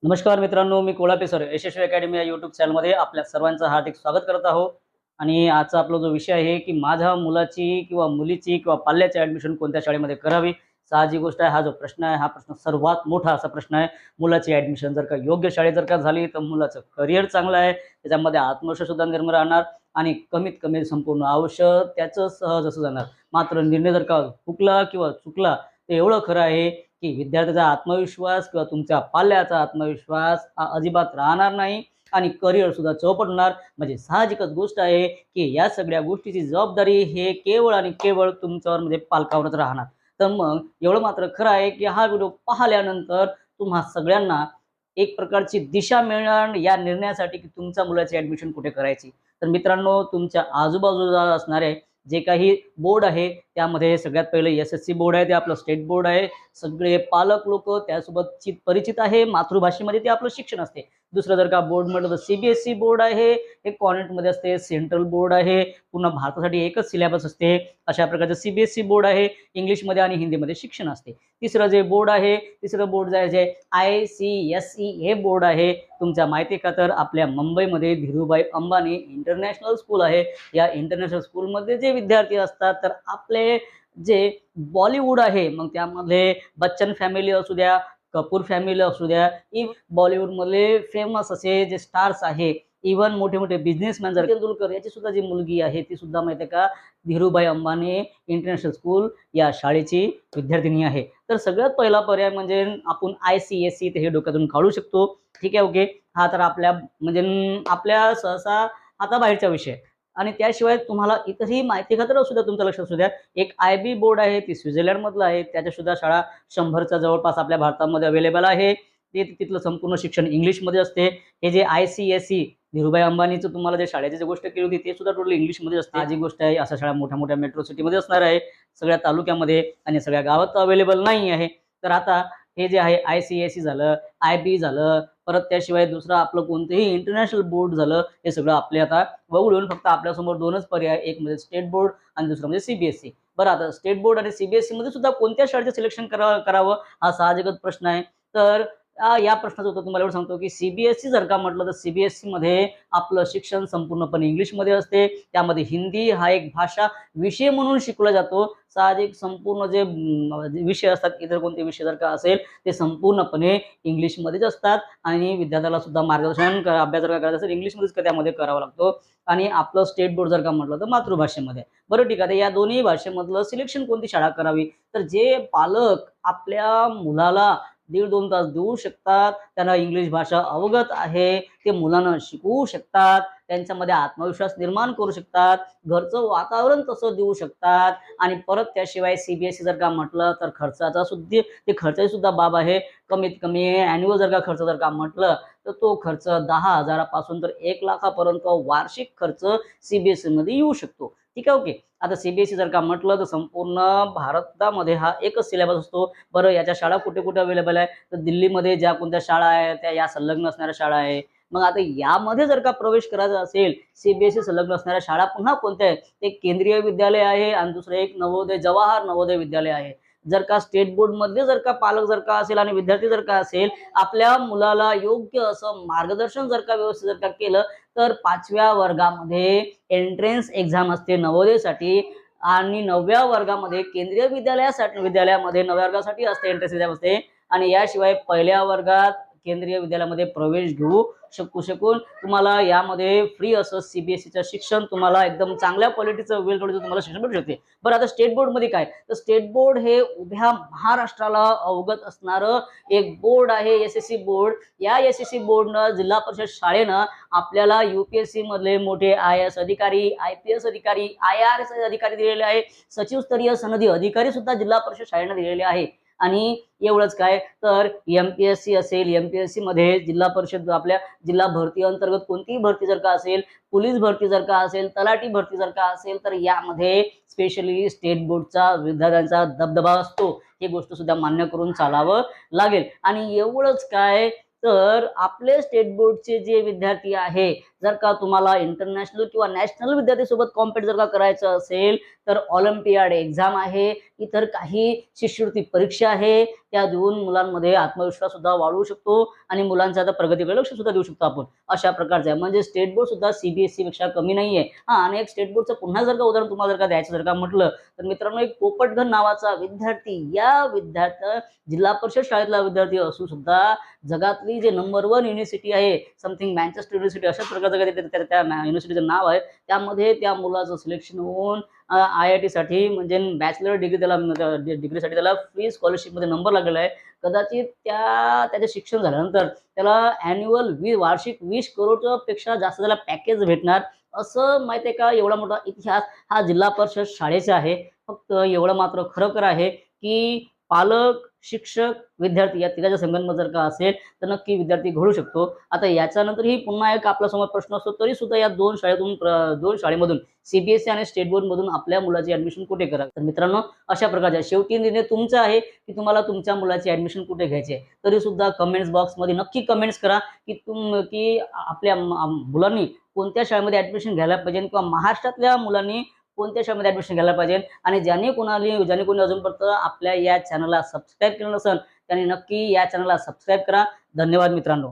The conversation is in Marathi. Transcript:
नमस्कार मित्रांनो, मी कोळापे सर यशस्वी अकॅडमी या यूट्यूब चॅनलमध्ये आपल्या सर्वांचं हार्दिक स्वागत करत आहोत. आणि आजचा आपला जो विषय आहे की माझ्या मुलाची किंवा मुलीची किंवा पाल्याची ॲडमिशन कोणत्या शाळेमध्ये करावी. साहजिक गोष्ट आहे, हा जो प्रश्न आहे हा प्रश्न सर्वात मोठा असा प्रश्न आहे. मुलाची ॲडमिशन जर का योग्य शाळेत जर का झाली तर मुलाचं करिअर चांगलं आहे, त्याच्यामध्ये आत्मविश्वाससुद्धा निर्माण राहणार आणि कमीत कमी संपूर्ण आयुष्य त्याचं सहज असं जाणार. मात्र निर्णय जर का हुकला किंवा चुकला तर एवढं खरं आहे की विद्यार्थ्याचा आत्मविश्वास किंवा तुमच्या पाल्याचा आत्मविश्वास हा अजिबात राहणार नाही आणि करिअर सुद्धा चौपटणार. म्हणजे साहजिकच गोष्ट आहे की या सगळ्या गोष्टीची जबाबदारी हे केवळ आणि केवळ तुमच्यावर म्हणजे पालकावरच राहणार. तर मग एवढं मात्र खरं आहे की हा व्हिडिओ पाहिल्यानंतर तुम्हा सगळ्यांना एक प्रकारची दिशा मिळणार या निर्णयासाठी की तुमच्या मुलाची ॲडमिशन कुठे करायची. तर मित्रांनो, तुमच्या आजूबाजूला असणारे जे काही बोर्ड आहे त्यामध्ये सगळ्यात पहिले एस-एस-सी बोर्ड आहे, ते आपलं स्टेट बोर्ड आहे. सगळे पालक लोक त्यासोबत परिचित आहे. मातृभाषेमध्ये ते आपलं शिक्षण असते. दुसरं जर का बोर्ड म्हटलं तर सीबीएसई बोर्ड आहे, हे कॉन्व्हेंटमध्ये असते. सेंट्रल बोर्ड आहे, पूर्ण भारतासाठी एकच सिलेबस असते. अशा प्रकारचं सीबीएसई बोर्ड आहे, इंग्लिशमध्ये आणि हिंदीमध्ये शिक्षण असते. तिसरं बोर्ड जे ICSE हे बोर्ड आहे. तुमच्या माहिती का तर आपल्या मुंबईमध्ये धीरूभाई अंबानी इंटरनॅशनल स्कूल आहे. या इंटरनॅशनल स्कूलमध्ये जे विद्यार्थी असतात तर आपले जे बॉलिवूड आहे, मग त्यामध्ये बच्चन फॅमिली असू द्या, कपूर फॅमिली असू द्या, बॉलिवूडमधले फेमस असे जे स्टार्स आहे, इव्हन मोठे मोठे बिझनेसमॅन जर तेंडुलकर याची सुद्धा जी मुलगी आहे ती सुद्धा माहिती आहे का धीरूभाई अंबानी इंटरनॅशनल स्कूल या शाळेची विद्यार्थिनी आहे. तर सगळ्यात पहिला पर्याय म्हणजे आपण ICSE हे डोक्यातून काढू शकतो. ठीक आहे, ओके. हा तर आपल्या म्हणजे आपल्या सहसा हाताबाहेरचा विषय. आणि त्याशिवाय तुम्हाला इतरही माहिती खातर असू द्या, तुमच्या लक्षात असू द्या, एक IB बोर्ड आहे, ती स्वित्झर्लंडमधलं आहे. त्याच्या सुद्धा शाळा 100च्या जवळपास आपल्या भारतामध्ये अवेलेबल आहे. ते तिथलं संपूर्ण शिक्षण इंग्लिशमध्ये असते. हे जे ICSE धीरूभाई अंबानीचं तुम्हाला जे शाळेची जी गोष्ट केली होती ते सुद्धा टोटल इंग्लिशमध्ये असते. ही गोष्ट आहे, अशा शाळा मोठ्या मोठ्या मेट्रो सिटीमध्ये असणार आहे, सगळ्या तालुक्यामध्ये आणि सगळ्या गावात अवेलेबल नाही आहे. तर आता हे जे आहे ICSE झालं, IB झालं, परत त्याशिवाय दुसरं आपलं कोणतंही इंटरनॅशनल बोर्ड झालं, हे सगळं आपले आता वगळून फक्त आपल्यासमोर दोनच पर्याय, एक म्हणजे स्टेट बोर्ड आणि दुसरं म्हणजे CBSE. बरं, आता स्टेट बोर्ड आणि CBSE मध्ये सुद्धा कोणत्या शाळेचं सिलेक्शन करावं हा साहजिकच प्रश्न आहे. तर या प्रश्नाचं उत्तर तुम्हाला एवढं सांगतो की CBSE जर का म्हटलं तर CBSE मध्ये आपलं शिक्षण संपूर्णपणे इंग्लिशमध्ये असते. त्यामध्ये हिंदी हा एक भाषा विषय म्हणून शिकवला जातो. साहजिक संपूर्ण जे विषय असतात, इतर कोणते विषय जर का असेल ते संपूर्णपणे इंग्लिशमध्येच असतात आणि विद्यार्थ्याला सुद्धा मार्गदर्शन अभ्यास जर का करायचा असेल इंग्लिशमध्येच त्यामध्ये करावा लागतो. आणि आपलं स्टेट बोर्ड जर का म्हटलं तर मातृभाषेमध्ये. बरं, ठीक आहे. या दोन्ही भाषेमधलं सिलेक्शन कोणती शाळा करावी, तर जे पालक आपल्या मुलाला 1.5-2 तास देऊ शकतात, त्यांना इंग्लिश भाषा अवगत आहे, ते मुलांना शिकवू शकतात, त्यांच्यामध्ये आत्मविश्वास निर्माण करू शकतात, घरचं वातावरण तसं देऊ शकतात. आणि परत त्याशिवाय CBSE जर का म्हटलं तर खर्चाची सुद्धा बाब आहे. कमीत कमी ॲन्युअल जर का खर्च जर का म्हटलं तर तो खर्च 10,000 पासून तर 1,00,000 पर्यंत वार्षिक खर्च CBSE मध्ये येऊ शकतो. ठीक आहे, ओके. आता CBSE जर का म्हटलं तर संपूर्ण भारतामध्ये हा एकच सिलेबस असतो. बरं, याच्या शाळा कुठे कुठे अवेलेबल आहे, तर दिल्लीमध्ये ज्या कोणत्या शाळा आहेत त्या या संलग्न असणाऱ्या शाळा आहे. मग आता यामध्ये जर का प्रवेश करायचा असेल, CBSE संलग्न असणाऱ्या शाळा पुन्हा कोणत्या आहेत, एक केंद्रीय विद्यालय आहे आणि दुसरं एक जवाहर नवोदय विद्यालय आहे. जर का स्टेट बोर्डमध्ये जर का पालक जर का असेल आणि विद्यार्थी जर का असेल, आपल्या मुलाला योग्य असं मार्गदर्शन जर का व्यवस्थित जर का केलं तर 5व्या वर्गामध्ये एंट्रन्स एक्झाम असते नवोदयसाठी आणि 9व्या वर्गामध्ये केंद्रीय विद्यालयामध्ये 9व्या वर्गासाठी असते, एंट्रन्स एक्झाम असते. आणि याशिवाय पहिल्या वर्गात केंद्रीय विद्यालयामध्ये प्रवेश घेऊ शकून तुम्हाला यामध्ये फ्री असं CBSEचं शिक्षण, तुम्हाला एकदम चांगल्या क्वालिटीचं वेल क्वालिटीचं तुम्हाला शिक्षण भेटू शकते. बरं, आता स्टेट बोर्डमध्ये काय, तर स्टेट बोर्ड हे उभ्या महाराष्ट्राला अवगत असणारं एक बोर्ड आहे, SSC बोर्ड. या SSC बोर्डनं जिल्हा परिषद शाळेनं आपल्याला UPSC मधले मोठे IAS अधिकारी, IPS अधिकारी, IRS अधिकारी दिलेले आहे. सचिव स्तरीय सनदी अधिकारी सुद्धा जिल्हा परिषद शाळेनं दिलेले आहे. आणि एवढंच काय, तर MPSC असेल, MPSC मध्ये जिल्हा परिषद आपल्या जिल्हा भरती अंतर्गत कोणतीही भरती जर का असेल, पोलीस भरती जर का असेल, तलाठी भरती जर का असेल, तर यामध्ये स्पेशली स्टेट बोर्डचा विद्यार्थ्यांचा दबदबा असतो. ही गोष्ट सुद्धा मान्य करून चालावं लागेल. आणि एवढंच काय, तर आपले स्टेट बोर्डचे जे विद्यार्थी आहे, जर का तुम्हाला इंटरनॅशनल किंवा नॅशनल विद्यार्थीसोबत कॉम्पिट जर का करायचं असेल तर ऑलिम्पियाड एक्झाम आहे, इतर काही शिष्यवृत्ती परीक्षा आहे, त्या देऊन मुलांमध्ये आत्मविश्वास सुद्धा वाढवू शकतो आणि मुलांच्या आता प्रगतीकडे लक्ष सुद्धा देऊ शकतो आपण. अशा प्रकारचं आहे. म्हणजे स्टेट बोर्ड सुद्धा सीबीएसई पेक्षा कमी नाहीये. आणि एक स्टेट बोर्डचं पुन्हा जर का उदाहरण तुम्हाला जर का द्यायचं जर का म्हटलं तर मित्रांनो, एक पोपटघन नावाचा विद्यार्थी, या विद्यार्थी जिल्हा परिषद शाळेतला विद्यार्थी असून सुद्धा जगातली जे नंबर 1 युनिव्हर्सिटी आहे, समथिंग मँचेस्टर युनिव्हर्सिटी अशा प्रकारचं त्या युनिव्हर्सिटीचं नाव आहे, त्यामध्ये त्या मुलाचं सिलेक्शन होऊन IIT साठी म्हणजे बॅचलर डिग्री डिग्रीसाठी त्याला फ्री स्कॉलरशिपमध्ये नंबर लागलेला आहे. कदाचित त्याचे शिक्षण झाल्यानंतर त्याला वार्षिक 20 करोडपेक्षा जास्त त्याला पॅकेज भेटणार. असं माहिती आहे का? एवढा मोठा इतिहास हा जिल्हा परिषद शाळेचा आहे. फक्त एवढं मात्र खरोखर आहे की पालक, शिक्षक, विद्यार्थी या तिघांच्या संगमत जर का असेल तर नक्की विद्यार्थी घडू शकतो. आता याच्यानंतरही पुन्हा एक आपल्यासमोर प्रश्न असतो, तरी सुद्धा या दोन शाळेमधून सीबीएसई आणि स्टेट बोर्डमधून आपल्या मुलाची ॲडमिशन कुठे करावी? तर मित्रांनो, अशा प्रकारच्या शेवटी निर्णय तुमचा आहे की तुम्हाला तुमच्या मुलाची ॲडमिशन कुठे घ्यायची आहे. तरी सुद्धा कमेंट्स बॉक्समध्ये नक्की कमेंट्स करा की आपल्या मुलांनी कोणत्या शाळेमध्ये ॲडमिशन घ्यायला पाहिजे किंवा महाराष्ट्रातल्या मुलांनी कोणत्या शाळेमध्ये ॲडमिशन घ्यायला पाहिजे. आणि ज्याने कोणी अजूनपर्यंत आपल्या या चॅनलला सबस्क्राईब केलं नसेल त्यांनी नक्की या चॅनलला सबस्क्राईब करा. धन्यवाद मित्रांनो.